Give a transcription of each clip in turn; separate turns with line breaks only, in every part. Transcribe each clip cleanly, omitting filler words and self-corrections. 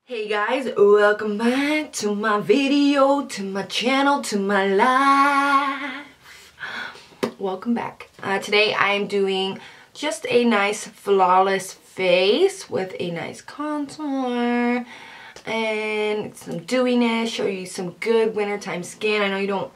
Hey guys, welcome back to my video, to my channel, to my life. Welcome back. Today I am doing just a nice flawless face with a nice contour and some dewiness, show you some good wintertime skin. I know you don't,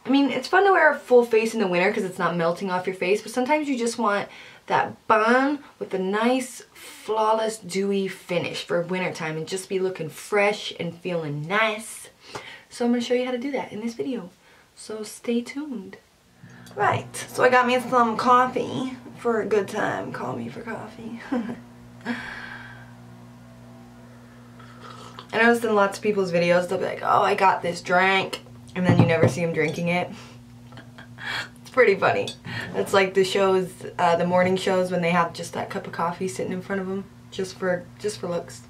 it's fun to wear a full face in the winter because it's not melting off your face, but sometimes you just want that bun with a nice flawless dewy finish for wintertime and just be looking fresh and feeling nice. So I'm going to show you how to do that in this video. So stay tuned. Right, so I got me some coffee for a good time. Call me for coffee. I noticed in lots of people's videos they'll be like, oh, I got this drink, and then you never see them drinking it. Pretty funny. It's like the shows, the morning shows when they have just that cup of coffee sitting in front of them just for looks.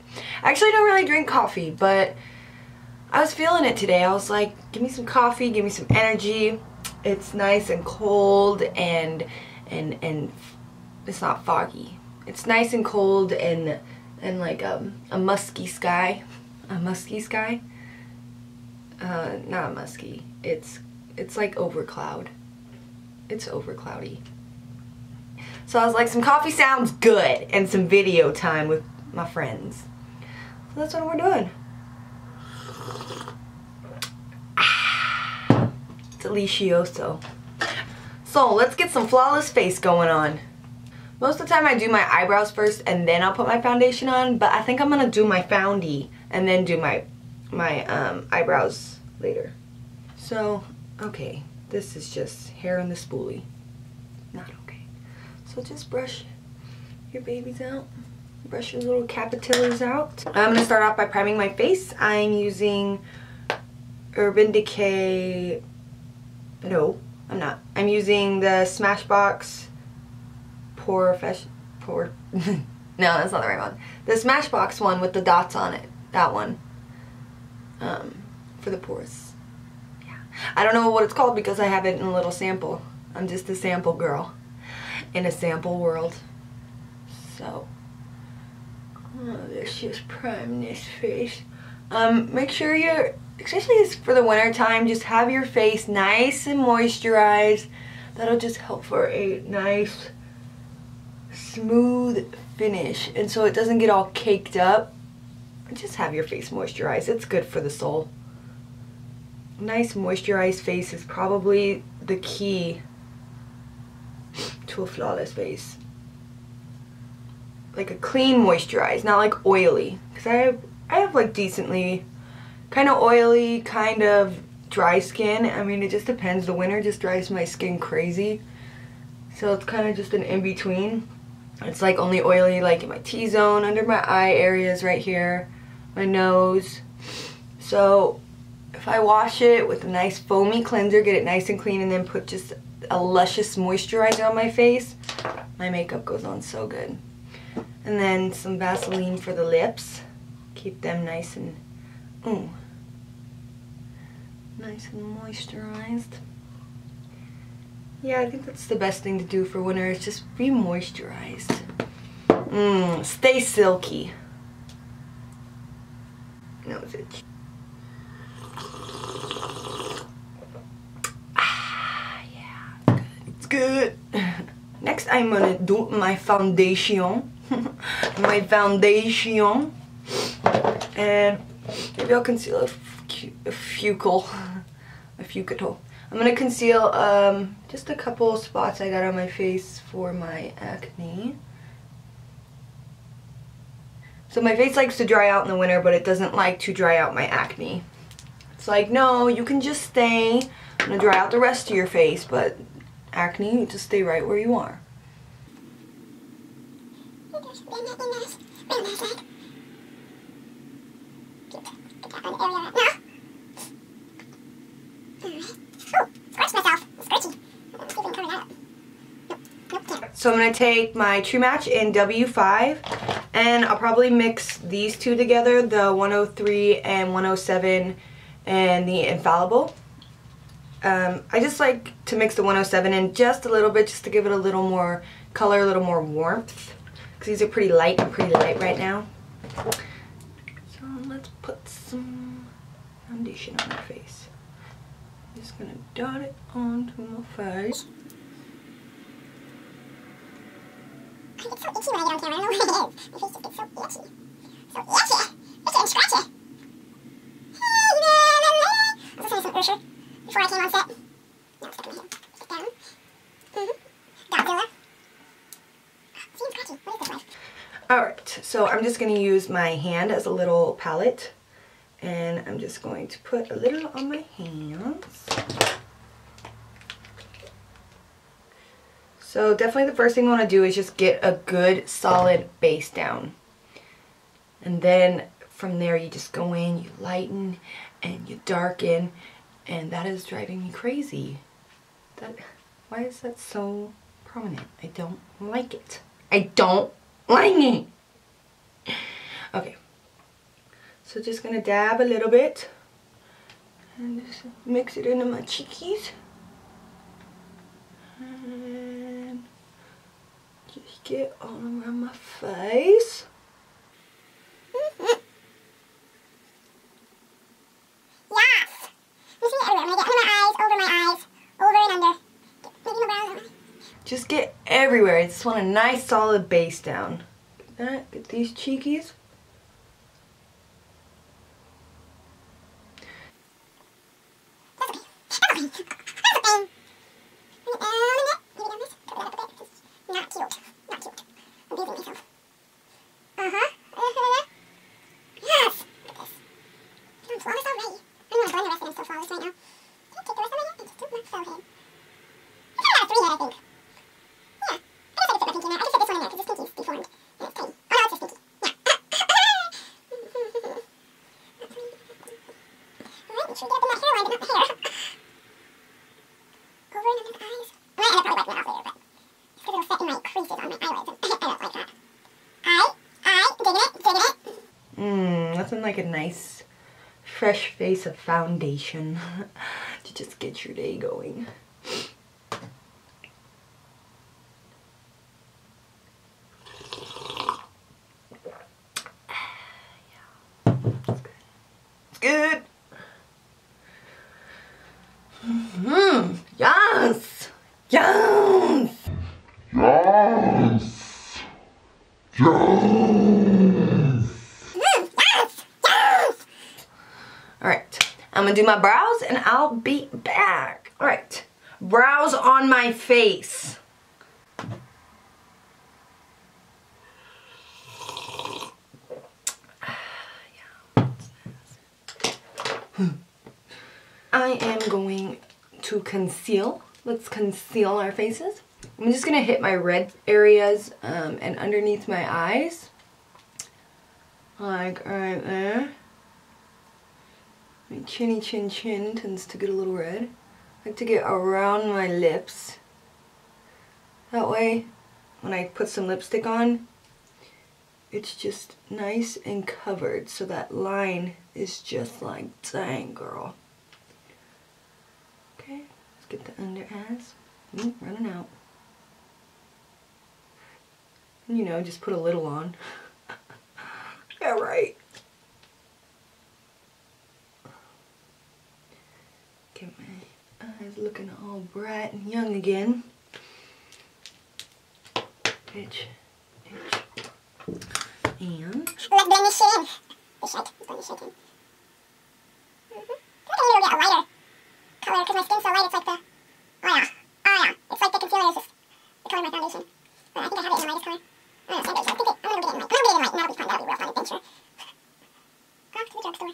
I actually don't really drink coffee, but I was feeling it today. I was like, give me some coffee, give me some energy. It's nice and cold and it's not foggy. It's nice and cold and like a musky sky. A musky sky? Not musky. It's like over cloud. It's over cloudy. So I was like, some coffee sounds good and some video time with my friends. So that's what we're doing. It's delicioso. So let's get some flawless face going on. Most of the time I do my eyebrows first and then I'll put my foundation on, but I think I'm gonna do my foundie and then do my eyebrows later. So, okay. This is just hair in the spoolie. Not okay. So just brush your babies out. Brush your little capillaries out. I'm going to start off by priming my face. I'm using Urban Decay. No, I'm not. I'm using the Smashbox No, that's not the right one. The Smashbox one with the dots on it. That one. For the pores. I don't know what it's called because I have it in a little sample. I'm just a sample girl in a sample world. So, let's just prime this face. Make sure you're, especially for the winter time, just have your face nice and moisturized. That'll just help for a nice, smooth finish. And so it doesn't get all caked up. Just have your face moisturized. It's good for the soul. Nice moisturized face is probably the key to a flawless face. Like a clean moisturized, not like oily. Because I have like decently kind of oily, kind of dry skin. It just depends. The winter just drives my skin crazy. So it's kind of just an in-between. It's like only oily like in my T-zone, under my eye areas right here, my nose. So if I wash it with a nice foamy cleanser, get it nice and clean, and then put just a luscious moisturizer on my face, my makeup goes on so good. And then some Vaseline for the lips. Keep them nice and nice and moisturized. Yeah, I think that's the best thing to do for winter, is just be moisturized. Stay silky. Nose itch. Good. Next I'm gonna do my foundation. My foundation. And maybe I'll conceal a fucle. I'm gonna conceal just a couple spots I got on my face for my acne. So my face likes to dry out in the winter, but it doesn't like to dry out my acne. It's like, no, you can just stay. I'm gonna dry out the rest of your face, but acne, you just stay right where you are. So I'm going to take my True Match in W5 and I'll probably mix these two together, the 103 and 107 and the Infallible. I just like to mix the 107 in just a little bit, just to give it a little more color, a little more warmth, because these are pretty light right now. So So let's put some foundation on our face. I'm just gonna dot it onto my face.
I get so itchy when I get on camera. I don't know what it is. My face just gets so itchy. So itchy! Itchy and scratchy! I was listening to some Usher before I came on set. Now I'm stuck in my head. Stick down. Godzilla. See, I'm scratchy. What is this life?
Alright, so I'm just going to use my hand as a little palette. And I'm just going to put a little on my hands. So definitely the first thing I want to do is just get a good solid base down. And then from there you just go in, you lighten, and you darken. And that is driving me crazy. Why is that so prominent? I don't like it. I don't like it. Okay. So just gonna dab a little bit. And just mix it into my cheekies. And just get all around my face.
Yes! You see it everywhere. I'm gonna get under my eyes, over and under. Maybe my brows.
Just get everywhere. I just want a nice solid base down. Get these cheekies. Nothing like a nice fresh face of foundation to just get your day going. Yeah, it's good. Yes! Yes!
Yes! Yes!
Alright, I'm gonna do my brows and I'll be back. Alright, brows on my face. I am going to conceal. Let's conceal our faces. I'm just gonna hit my red areas and underneath my eyes. Like right there. My chinny chin chin tends to get a little red. I like to get around my lips. That way, when I put some lipstick on, it's just nice and covered. So that line is just like, dang girl. Okay, let's get the under eyes. Running out. And you know, just put a little on. Yeah, right. Get my eyes looking all bright and young again. Itch. And
let's blend this shit in. This shit. Let's blend this shit in. I think I need to get a lighter color because my skin's so light. It's like the. Oh yeah. It's like the concealer is just the color of my foundation. But I think I have it in the lightest color. I don't know, I think I'm gonna get it in light. I'm gonna get it in light, and that'll be fun. That'll be real fun adventure. Off to the drugstore.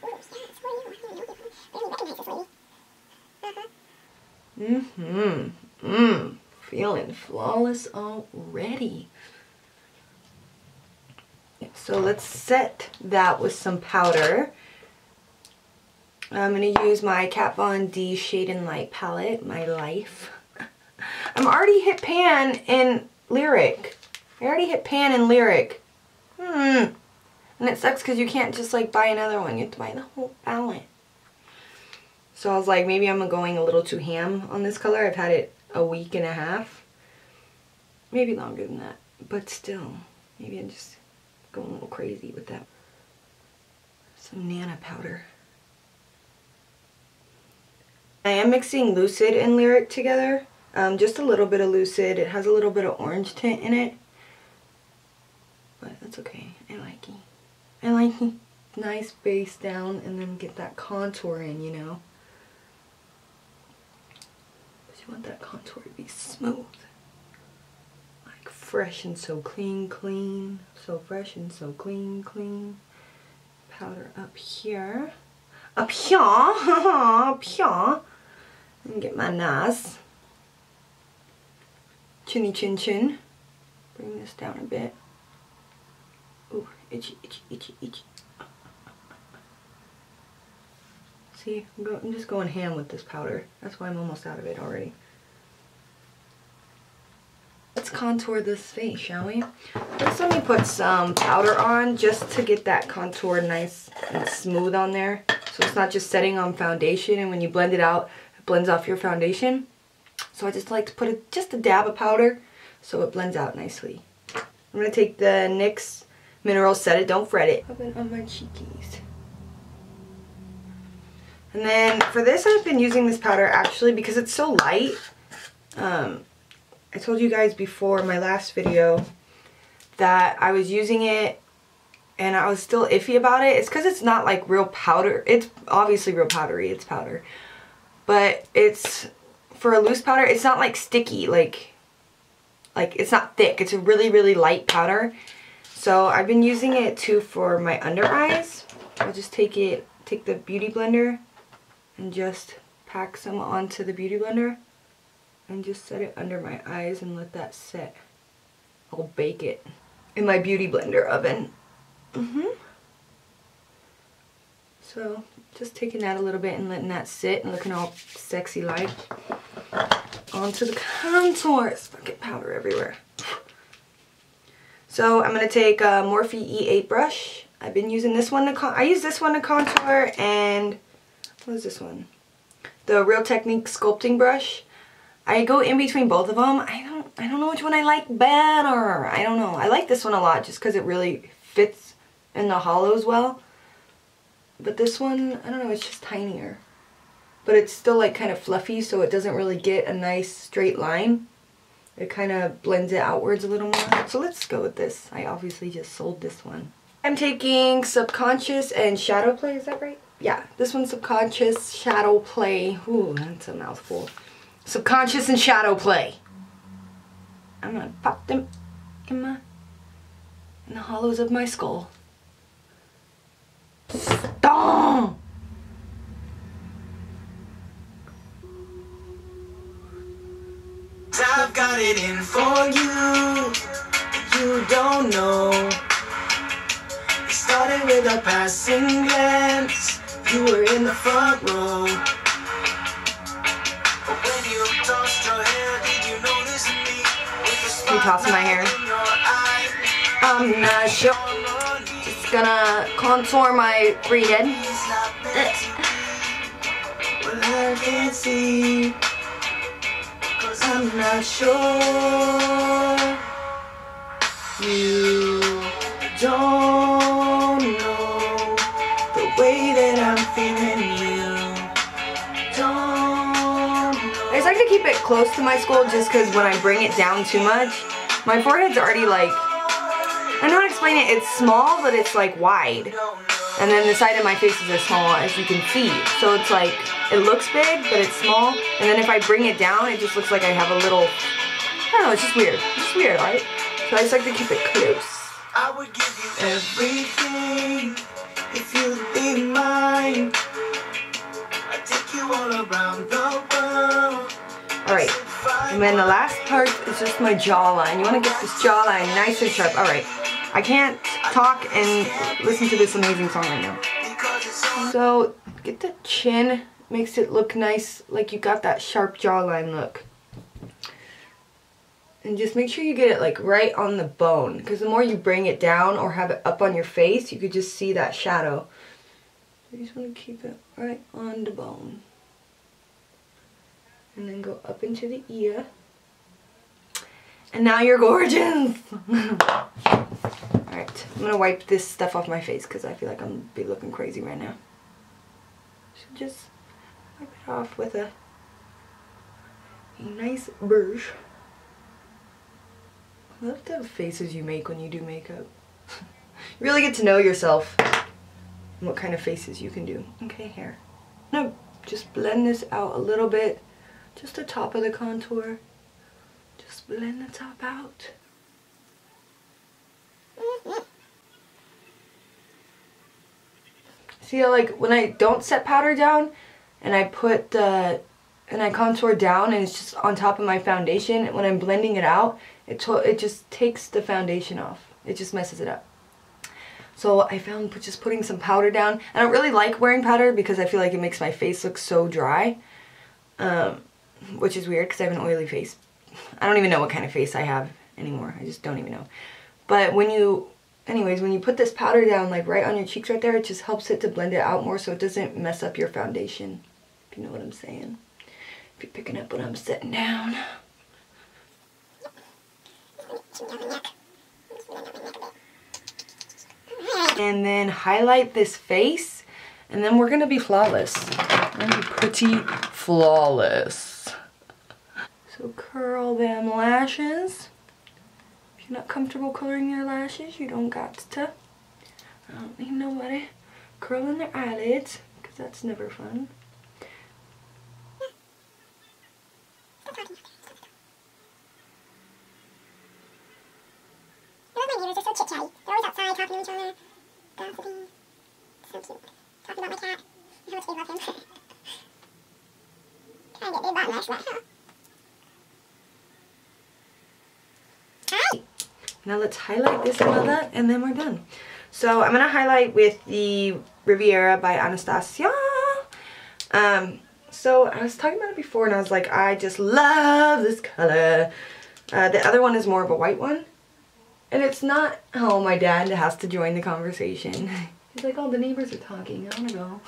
Ooh, yes. Who are you? I don't know you. I barely recognize this lady.
Feeling flawless already. So let's set that with some powder. I'm going to use my Kat Von D Shade and Light palette, My Life. I'm already hit pan in Lyric. I already hit pan in Lyric. And it sucks because you can't just like buy another one. You have to buy the whole palette. So I was like, maybe I'm going a little too ham on this color. I've had it a week and a half. Maybe longer than that. But still, Maybe I'm just going a little crazy with that. Some Nana powder. I am mixing Lucid and Lyric together. Just a little bit of Lucid. It has a little bit of orange tint in it. But that's okay. I like it. I like it. Nice base down and then get that contour in, you know. But you want that contour to be smooth. Like fresh and so clean, clean. So fresh and so clean, clean. Powder up here. Up here. Up here. And get my nice chinny chin chin. Bring this down a bit. Ooh, itchy, itchy, itchy, itchy. See, I'm just going ham with this powder. That's why I'm almost out of it already. Let's contour this face, shall we? First, let me put some powder on just to get that contour nice and smooth on there. So it's not just setting on foundation, and when you blend it out, it blends off your foundation. So I just like to put just a dab of powder so it blends out nicely. I'm going to take the NYX Mineral Set It, Don't Fret It. Rub it on my cheekies. And then for this, I've been using this powder actually because it's so light. I told you guys before in my last video that I was using it and I was still iffy about it. It's because it's not like real powder. It's obviously real powdery. It's powder. But it's, for a loose powder, it's not like sticky. Like it's not thick. It's a really, really light powder. So I've been using it too for my under eyes. I'll just take the Beauty Blender and just pack some onto the Beauty Blender and just set it under my eyes and let that set. I'll bake it in my Beauty Blender oven. So just taking that a little bit and letting that sit and looking all sexy like. Onto the contours. Fucking powder everywhere. So I'm going to take a Morphe E8 brush. I've been using this one to I use this one to contour, and what is this one? The Real Technique sculpting brush. I go in between both of them. I don't know which one I like better. I don't know. I like this one a lot just because it really fits in the hollows well. But this one, I don't know, it's just tinier. But it's still like kind of fluffy, so it doesn't really get a nice straight line. It kind of blends it outwards a little more. So let's go with this. I obviously just sold this one. I'm taking Subconscious and Shadow Play, is that right? Yeah, this one's Subconscious, Shadow Play. Ooh, that's a mouthful. Subconscious and Shadow Play. I'm gonna pop them in the hollows of my skull. Stomp! I've got it in for you. You don't know. It started with a passing glance. You were in the front row. But when you tossed your hair, did you notice me? You tossing my hair? I'm not sure. Just gonna contour my forehead. Well, I can't see. I'm not sure. You don't know the way that I'm feeling. You don't know. I just like to keep it close to my skull just because when I bring it down too much, my forehead's already like, I don't know how to explain it. It's small, but it's like wide. And then the side of my face is as small as you can see. So it's like, it looks big, but it's small. And then if I bring it down, it just looks like I have a little, I don't know, it's just weird. It's just weird, right? So I just like to keep it close. I would give you everything if you'd be mine. I'd take you all around the world. Alright, and then the last part is just my jawline. You want to get this jawline nice and sharp. Alright, I can't talk and listen to this amazing song right now. So, get the chin. Makes it look nice, like you got that sharp jawline look. And just make sure you get it like right on the bone, because the more you bring it down or have it up on your face, you could just see that shadow. You just want to keep it right on the bone. And then go up into the ear. And now you're gorgeous! Alright, I'm gonna wipe this stuff off my face because I feel like I'm gonna be looking crazy right now. So just wipe it off with a nice brush. I love the faces you make when you do makeup. You really get to know yourself and what kind of faces you can do. Okay, hair. I'm gonna just blend this out a little bit. Just the top of the contour. Just blend the top out. See how, like, when I don't set powder down and I put and I contour down and it's just on top of my foundation, when I'm blending it out, it just takes the foundation off. It just messes it up. So I found just putting some powder down. I don't really like wearing powder because I feel like it makes my face look so dry, which is weird because I have an oily face. I don't even know what kind of face I have anymore. I just don't even know. But when you put this powder down, like right on your cheeks right there, it just helps it to blend it out more so it doesn't mess up your foundation, if you know what I'm saying. If you're picking up what I'm setting down. And then highlight this face, and then we're gonna be flawless. We're gonna be pretty flawless. So curl them lashes. If you're not comfortable coloring your lashes, you don't got to. I don't need nobody curling their eyelids, because that's never fun.
My neighbors are so chit-chatty. They're always outside talking to each other, gossiping. So cute. Talking about my cat. How much they love him. Trying to get their butt mashed, but
Hi! Now let's highlight this mother, and then we're done. So I'm going to highlight with the Riviera by Anastasia. So I was talking about it before, and I was like, I just love this color. The other one is more of a white one. And it's not, oh, my dad has to join the conversation. He's like, oh, the neighbors are talking. I want to go.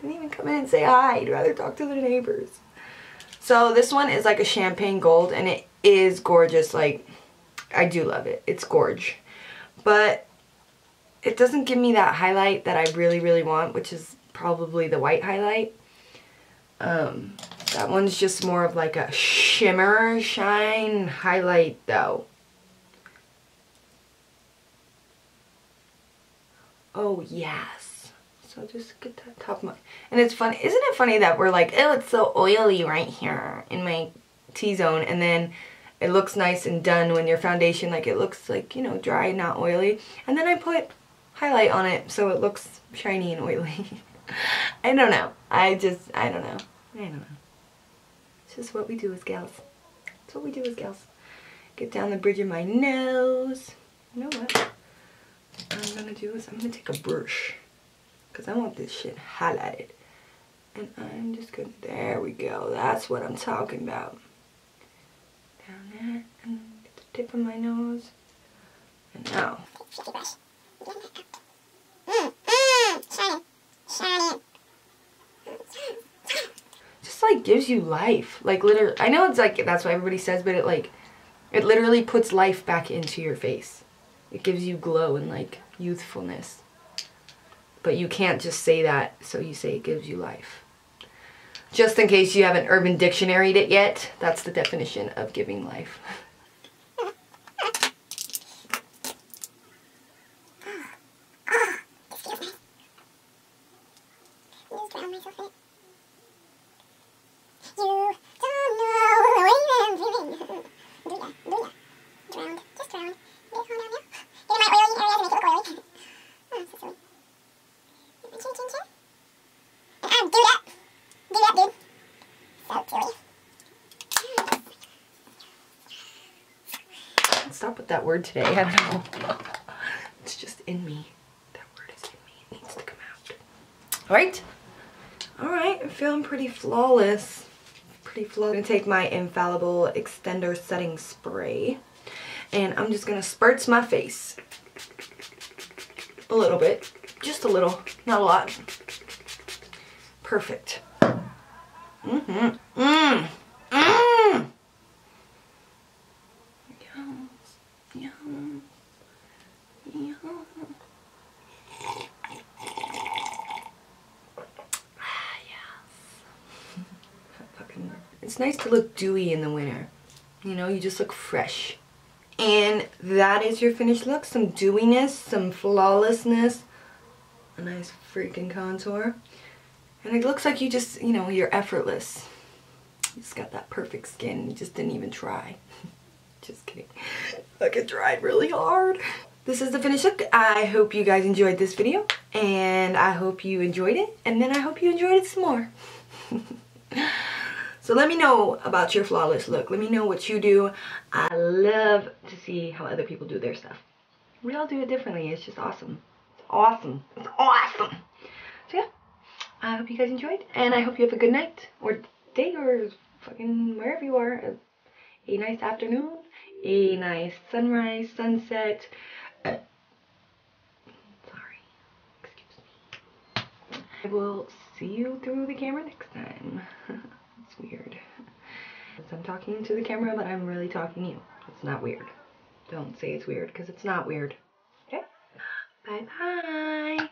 Didn't even come in and say hi. I'd rather talk to the neighbors. So this one is like a champagne gold, and it is gorgeous. Like, I do love it. It's gorge. But it doesn't give me that highlight that I really, really want, which is probably the white highlight. That one's just more of like a shimmer shine highlight though. Oh yes. So just get that top of my, and it's funny, isn't it funny that we're like, oh, it's so oily right here in my T-zone, and then it looks nice and done when your foundation, like, it looks like, you know, dry, not oily. And then I put highlight on it so it looks shiny and oily. I don't know. I don't know. It's just what we do as gals. It's what we do as gals. Get down the bridge of my nose. You know what I'm gonna do is I'm gonna take a brush, because I want this shit highlighted. And I'm just gonna, there we go. That's what I'm talking about. Down there, and get the tip of my nose. And now. Just like gives you life. Like literally, I know it's like, that's what everybody says, but it literally puts life back into your face. It gives you glow and like youthfulness. But you can't just say that, so you say it gives you life. Just in case you haven't Urban Dictionary'd it yet, that's the definition of giving life. Stop with that word today. I don't know. It's just in me. That word is in me. It needs to come out. Alright? Alright, I'm feeling pretty flawless. Pretty flawless. I'm going to take my Infallible Extender Setting Spray. And I'm just going to spurts my face. A little bit. Just a little. Not a lot. Perfect. Yum. It's nice to look dewy in the winter. You know, you just look fresh. And that is your finished look. Some dewiness, some flawlessness, a nice freaking contour. And it looks like you just, you know, you're effortless. You just got that perfect skin. You just didn't even try. Just kidding. Like, it dried really hard. This is the finished look. I hope you guys enjoyed this video. And I hope you enjoyed it. And then I hope you enjoyed it some more. So let me know about your flawless look. Let me know what you do. I love to see how other people do their stuff. We all do it differently. It's just awesome. It's awesome. It's awesome. So yeah, I hope you guys enjoyed. And I hope you have a good night or day or fucking wherever you are. A nice afternoon. A nice sunrise, sunset. Sorry. Excuse me. I will see you through the camera next time. It's weird. I'm talking to the camera, but I'm really talking to you. It's not weird. Don't say it's weird, because it's not weird. Okay? Bye-bye.